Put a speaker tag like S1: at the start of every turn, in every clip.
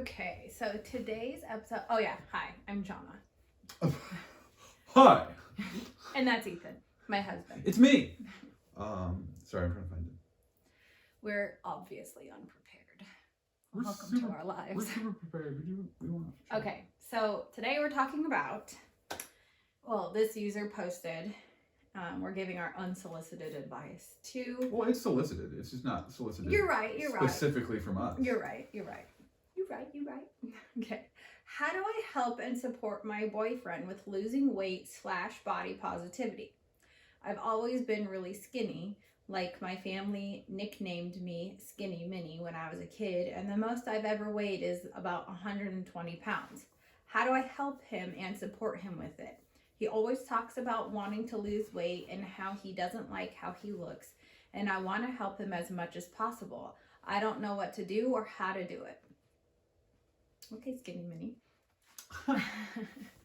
S1: Okay, so today's episode. Oh yeah, hi, I'm Jonna.
S2: Hi.
S1: And that's Ethan, my husband.
S2: It's me. Sorry, I'm trying to find it.
S1: We're obviously unprepared.
S2: We're
S1: Welcome to our lives.
S2: We're super prepared. We want.
S1: Okay, so today we're talking about. Well, this user posted. We're giving our unsolicited advice to.
S2: Well, it's solicited. It's just not solicited.
S1: You're right.
S2: Specifically from us.
S1: You're right. Okay. How do I help and support my boyfriend with losing weight / body positivity? I've always been really skinny. Like my family nicknamed me Skinny Minnie when I was a kid, and the most I've ever weighed is about 120 pounds. How do I help him and support him with it? He always talks about wanting to lose weight and how he doesn't like how he looks, and I want to help him as much as possible. I don't know what to do or how to do it. Okay, Skinny Minnie.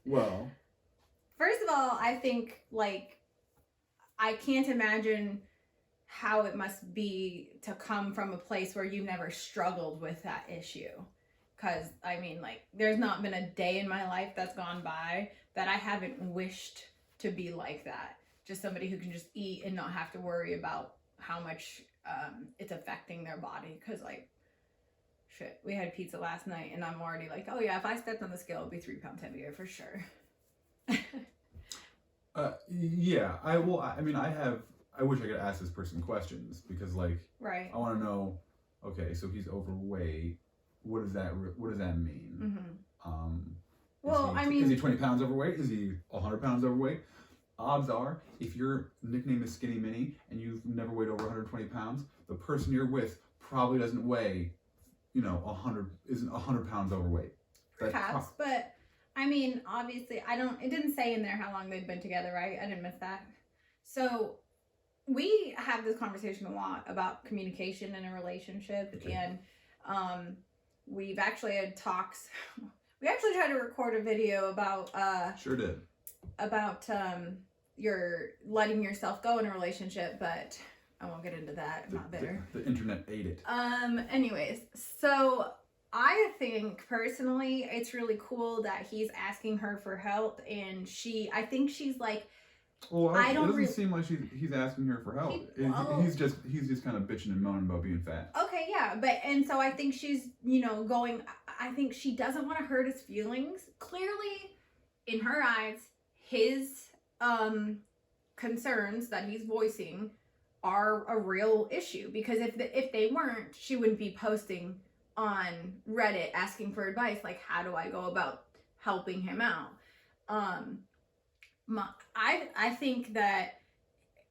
S2: Well,
S1: first of all, I think, I can't imagine how it must be to come from a place where you never struggled with that issue. Because, there's not been a day in my life that's gone by that I haven't wished to be like that. Just somebody who can just eat and not have to worry about how much it's affecting their body. Because, shit, we had pizza last night and I'm already like, oh yeah, if I stepped on the scale, it'd be 3 pounds heavier for sure.
S2: Yeah, I wish I could ask this person questions because
S1: right.
S2: I want to know, okay, so he's overweight. What does that mean?
S1: Mm-hmm.
S2: Is he 20 pounds overweight? Is he 100 pounds overweight? Odds are, if your nickname is Skinny Minnie and you've never weighed over 120 pounds, the person you're with probably doesn't weigh, 100 pounds overweight.
S1: Perhaps, but obviously, it didn't say in there how long they'd been together, right? I didn't miss that. So we have this conversation a lot about communication in a relationship, okay. And we've actually had talks. We actually tried to record a video about
S2: sure did
S1: about your letting yourself go in a relationship, but I won't get into that. I'm not bitter.
S2: The internet ate it.
S1: Anyways, so I think personally it's really cool that he's asking her for help, and I think she's like,
S2: well, it doesn't seem like he's asking her for help. He's just kind of bitching and moaning about being fat.
S1: Okay, yeah, and so I think she's, going, I think she doesn't want to hurt his feelings. Clearly, in her eyes, his concerns that he's voicing are a real issue, because if they weren't, she wouldn't be posting on Reddit asking for advice, like, how do I go about helping him out? I think that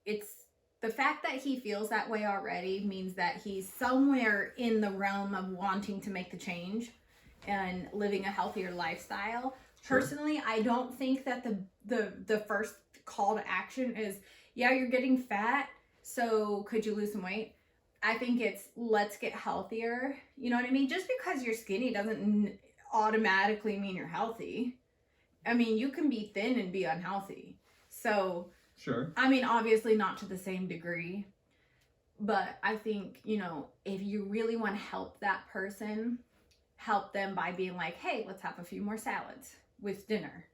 S1: it's the fact that he feels that way already means that he's somewhere in the realm of wanting to make the change and living a healthier lifestyle. Sure. Personally, I don't think that the first call to action is, yeah, you're getting fat, so could you lose some weight? I think it's, let's get healthier. You know what I mean? Just because you're skinny doesn't automatically mean you're healthy. You can be thin and be unhealthy. So,
S2: sure.
S1: Obviously not to the same degree. But I think, if you really want to help that person, help them by being like, hey, let's have a few more salads with dinner,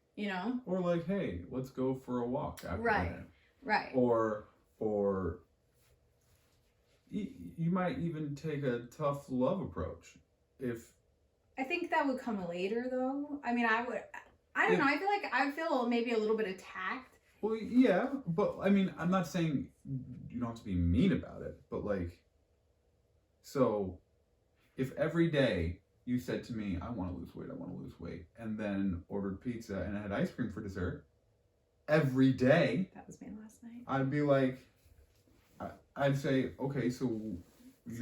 S1: Or
S2: like, hey, let's go for a walk after dinner.
S1: Right.
S2: Or you might even take a tough love approach.
S1: I think that would come later, though. I don't know. I feel like I would feel maybe a little bit attacked.
S2: Well, yeah, but I'm not saying you don't have to be mean about it, but so if every day you said to me, I want to lose weight, and then ordered pizza and I had ice cream for dessert every day.
S1: That was me last night.
S2: I'd be like, I'd say, okay, so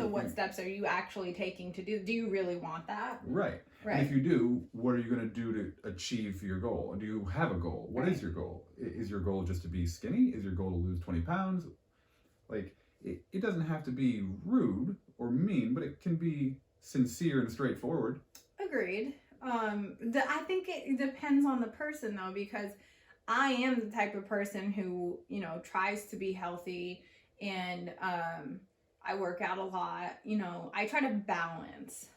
S1: what steps are you actually taking to do you really want that?
S2: Right. And if you do, what are you going to do to achieve your goal? Do you have a goal? What is your goal? Is your goal just to be skinny? Is your goal to lose 20 pounds? It doesn't have to be rude or mean, but it can be sincere and straightforward.
S1: Agreed. I think it depends on the person, though, because I am the type of person who, tries to be healthy, and I work out a lot. I try to balance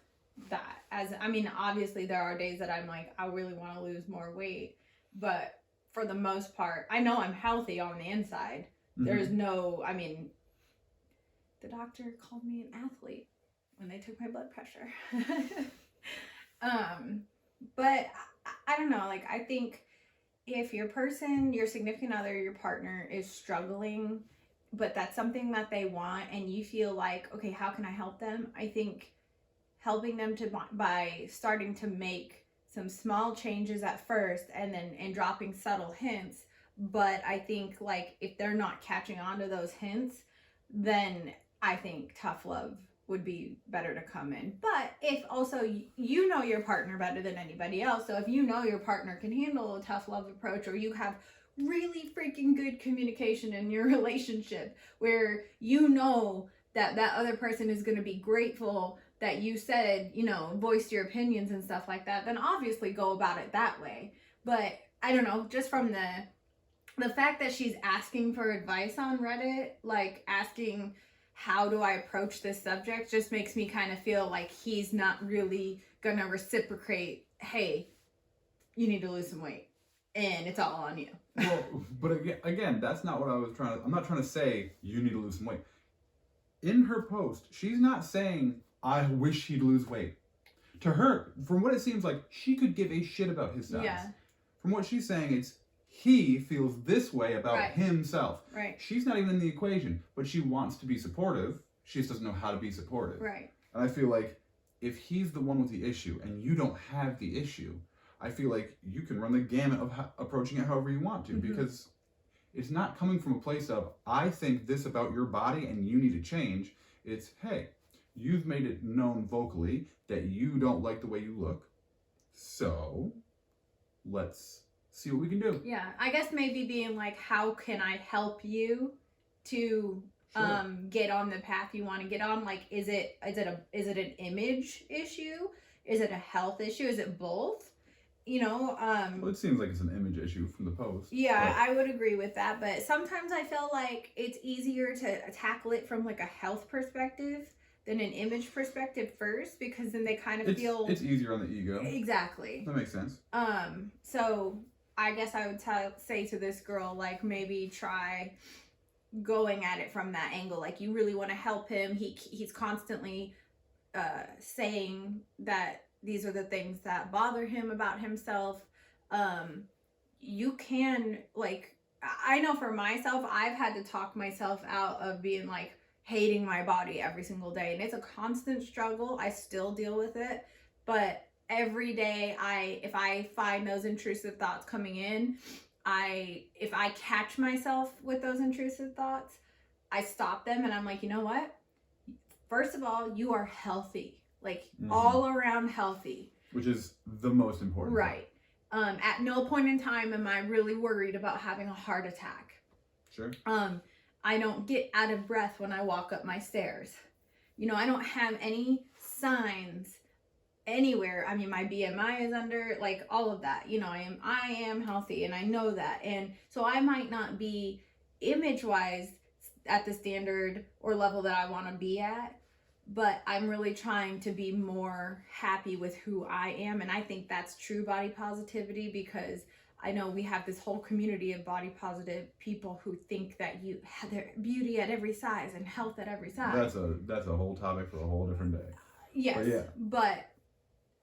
S1: that. As I mean, obviously there are days that I'm like, I really want to lose more weight, but for the most part, I know I'm healthy on the inside. There's no, I mean, the doctor called me an athlete when they took my blood pressure. But I don't know, like I think if your person, your significant other, your partner is struggling, but that's something that they want and you feel like, okay, how can I help them? I think helping them to by starting to make some small changes at first and dropping subtle hints. But I think like if they're not catching on to those hints, then I think tough love would be better to come in. But if also you know your partner better than anybody else, so if you know your partner can handle a tough love approach, or you have really freaking good communication in your relationship where you know that that other person is going to be grateful that you said, you know, voiced your opinions and stuff like that, then obviously go about it that way. But I don't know, just from the fact that she's asking for advice on Reddit, like asking how do I approach this subject, just makes me kind of feel like he's not really gonna reciprocate, hey, you need to lose some weight and it's all on you.
S2: Well, but again, that's not what I was trying to, I'm not trying to say you need to lose some weight. In her post, she's not saying, I wish he'd lose weight. To her, from what it seems like, she could give a shit about his size.
S1: Yeah.
S2: From what she's saying, it's he feels this way about
S1: Right.
S2: himself.
S1: Right.
S2: She's not even in the equation, but she wants to be supportive. She just doesn't know how to be supportive.
S1: Right.
S2: And I feel like if he's the one with the issue and you don't have the issue, I feel like you can run the gamut of approaching it however you want to, because it's not coming from a place of, I think this about your body and you need to change. It's, hey, you've made it known vocally that you don't like the way you look, so let's see what we can do.
S1: Yeah, I guess maybe being like, how can I help you to get on the path you want to get on? Like, is it an image issue? Is it a health issue? Is it both? You know,
S2: well, it seems like it's an image issue from the post.
S1: Yeah, I would agree with that, but sometimes I feel like it's easier to tackle it from like a health perspective than an image perspective first, because then they kind of feel
S2: it's easier on the ego.
S1: Exactly.
S2: That makes sense.
S1: So I guess I would say to this girl, like, maybe try going at it from that angle. Like, you really want to help him. He's constantly saying that these are the things that bother him about himself. You can, like, I know for myself, I've had to talk myself out of being like hating my body every single day, and it's a constant struggle. I still deal with it, but every day if I find those intrusive thoughts coming in, if I catch myself with those intrusive thoughts, I stop them and I'm like, you know what? First of all, you are healthy. Like, all around healthy.
S2: Which is the most important.
S1: Right. At no point in time am I really worried about having a heart attack.
S2: Sure.
S1: I don't get out of breath when I walk up my stairs. You know, I don't have any signs anywhere. I mean, my BMI is under, like, all of that. You know, I am healthy, and I know that. And so I might not be image-wise at the standard or level that I want to be at, but I'm really trying to be more happy with who I am. And I think that's true body positivity, because I know we have this whole community of body positive people who think that you have their beauty at every size and health at every size.
S2: That's a whole topic for a whole different day.
S1: Yes, but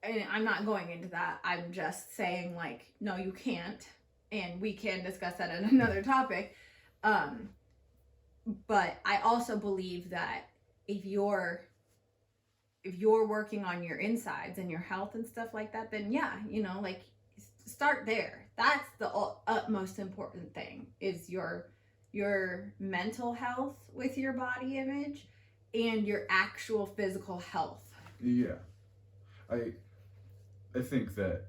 S1: and I'm not going into that. I'm just saying, like, no, you can't, and we can discuss that in another topic. But I also believe that if you're working on your insides and your health and stuff like that, then yeah, you know, like, start there. That's the utmost important thing, is your mental health with your body image and your actual physical health.
S2: Yeah. I think that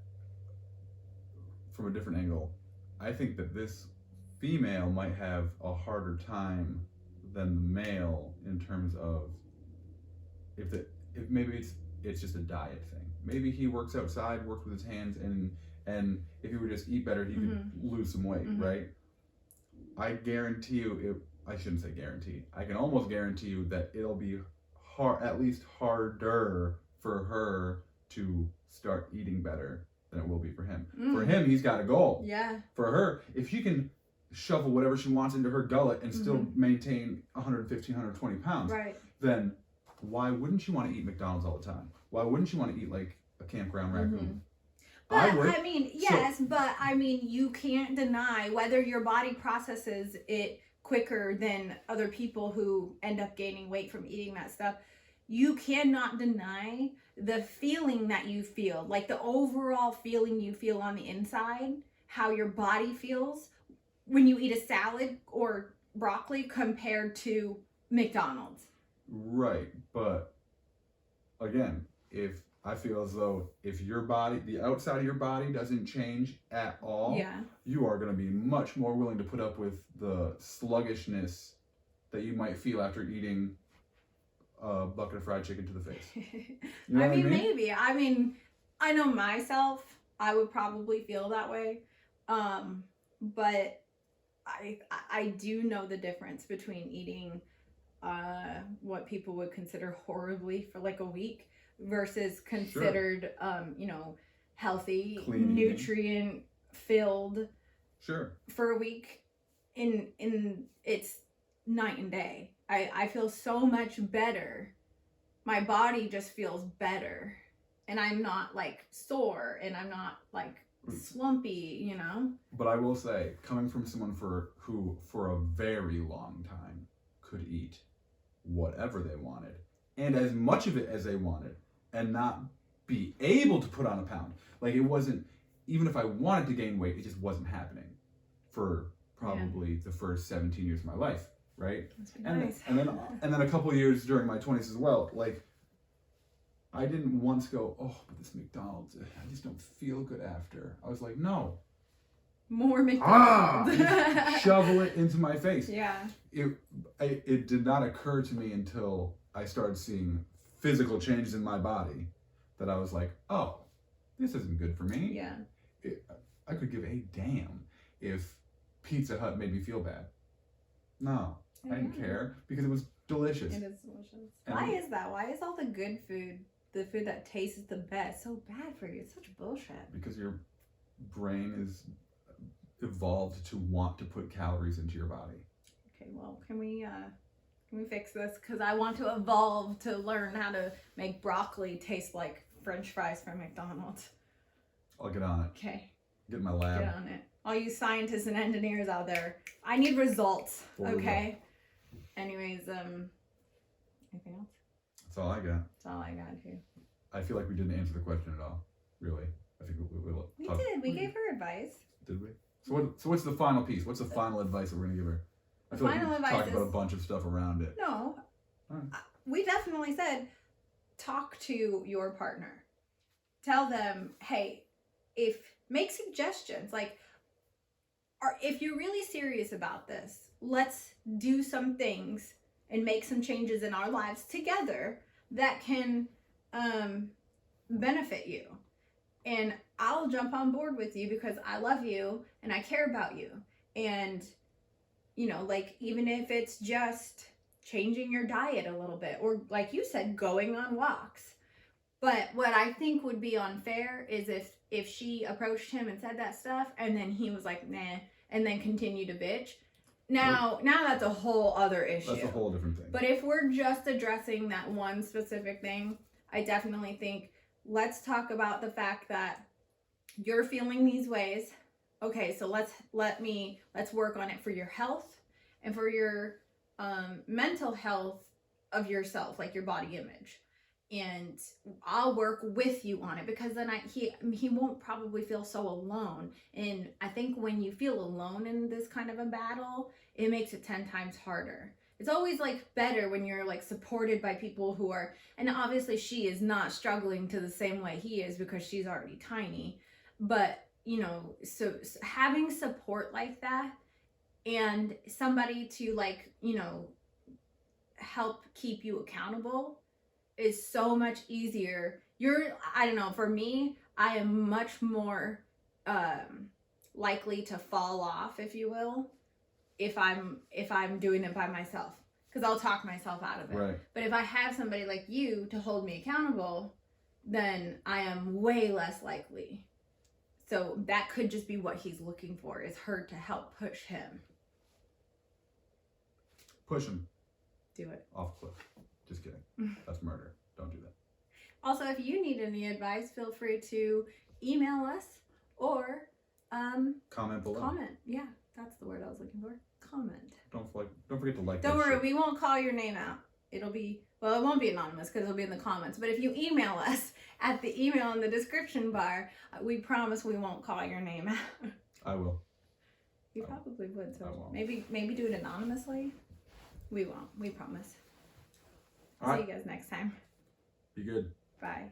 S2: from a different angle, I think that this female might have a harder time than the male in terms of if maybe it's just a diet thing. Maybe he works outside, works with his hands, and if he would just eat better, he could lose some weight, right? I guarantee you, I shouldn't say guarantee. I can almost guarantee you that it'll be at least harder for her to start eating better than it will be for him.
S1: Mm.
S2: For him, he's got a goal.
S1: Yeah.
S2: For her, if she can shovel whatever she wants into her gullet and still maintain 115, 120 pounds,
S1: Right.
S2: then why wouldn't you want to eat McDonald's all the time? Why wouldn't you want to eat like a campground raccoon?
S1: But
S2: I would.
S1: I mean, yes, but I mean, you can't deny whether your body processes it quicker than other people who end up gaining weight from eating that stuff. You cannot deny the feeling that you feel, like the overall feeling you feel on the inside, how your body feels when you eat a salad or broccoli compared to McDonald's.
S2: Right, but again, if I feel as though if your body, the outside of your body doesn't change at all, you are going to be much more willing to put up with the sluggishness that you might feel after eating a bucket of fried chicken to the face. You know
S1: I mean,
S2: what
S1: maybe. I mean, I know myself, I would probably feel that way. But I do know the difference between eating what people would consider horribly for like a week versus considered healthy,
S2: clean
S1: nutrient filled for a week. In it's night and day. I feel so much better. My body just feels better, and I'm not like sore, and I'm not like slumpy, you know.
S2: But I will say, coming from someone who for a very long time could eat whatever they wanted and as much of it as they wanted and not be able to put on a pound, like it wasn't, even if I wanted to gain weight, it just wasn't happening for probably the first 17 years of my life, right? And then a couple of years during my 20s as well. Like, I didn't once go, oh, but this McDonald's, I just don't feel good after. I was like, no.
S1: More McDonald's.
S2: Shovel it into my face.
S1: Yeah.
S2: It did not occur to me until I started seeing physical changes in my body that I was like, oh, this isn't good for me.
S1: Yeah.
S2: I could give a damn if Pizza Hut made me feel bad. No, I didn't care because it was delicious.
S1: It is delicious. Why is that? Why is all the good food, the food that tastes the best, so bad for you? It's such bullshit.
S2: Because your brain is evolved to want to put calories into your body.
S1: Okay, well, can we fix this? Because I want to evolve to learn how to make broccoli taste like French fries from McDonald's.
S2: I'll get on it.
S1: Okay.
S2: Get in my lab.
S1: Get on it. All you scientists and engineers out there, I need results. Okay. Anyways, anything else?
S2: That's all I got.
S1: That's all I got here.
S2: I feel like we didn't answer the question at all. Really, I think
S1: we did. We gave her advice.
S2: Did we? So what's the final piece? What's the final advice that we're gonna give her? I feel like we talked about a bunch of stuff around it.
S1: No, we definitely said talk to your partner. Tell them, hey, make suggestions. Like, if you're really serious about this, let's do some things and make some changes in our lives together that can benefit you. And I'll jump on board with you because I love you and I care about you. And, you know, like, even if it's just changing your diet a little bit, or like you said, going on walks. But what I think would be unfair is if she approached him and said that stuff and then he was like, nah, and then continued to bitch. Now that's a whole other issue.
S2: That's a whole different thing.
S1: But if we're just addressing that one specific thing, I definitely think let's talk about the fact that you're feeling these ways. Okay, so let's work on it for your health and for your mental health of yourself, like your body image. And I'll work with you on it because then he won't probably feel so alone. And I think when you feel alone in this kind of a battle, it makes it 10 times harder. It's always like better when you're like supported by people who are, and obviously she is not struggling to the same way he is because she's already tiny. But, you know, so having support like that and somebody to, like, you know, help keep you accountable is so much easier. I don't know, for me, I am much more likely to fall off, if you will, if I'm doing it by myself, because I'll talk myself out of it.
S2: Right.
S1: But if I have somebody like you to hold me accountable, then I am way less likely. So that could just be what he's looking for, is her to help push him.
S2: Push him
S1: Do it.
S2: off a cliff. Just kidding. That's murder. Don't do that.
S1: Also, if you need any advice, feel free to email us or
S2: Comment below.
S1: comment. Yeah, that's the word I was looking for. Comment.
S2: Don't forget to like.
S1: Don't
S2: this
S1: worry,
S2: shit.
S1: we won't call your name out. It'll be, well, it won't be anonymous because it'll be in the comments. But if you email us at the email in the description bar, we promise we won't call your name out.
S2: I will.
S1: You probably would,
S2: I
S1: so
S2: won't.
S1: maybe do it anonymously. We won't. We promise.
S2: All
S1: See
S2: right.
S1: you guys next time.
S2: Be good.
S1: Bye.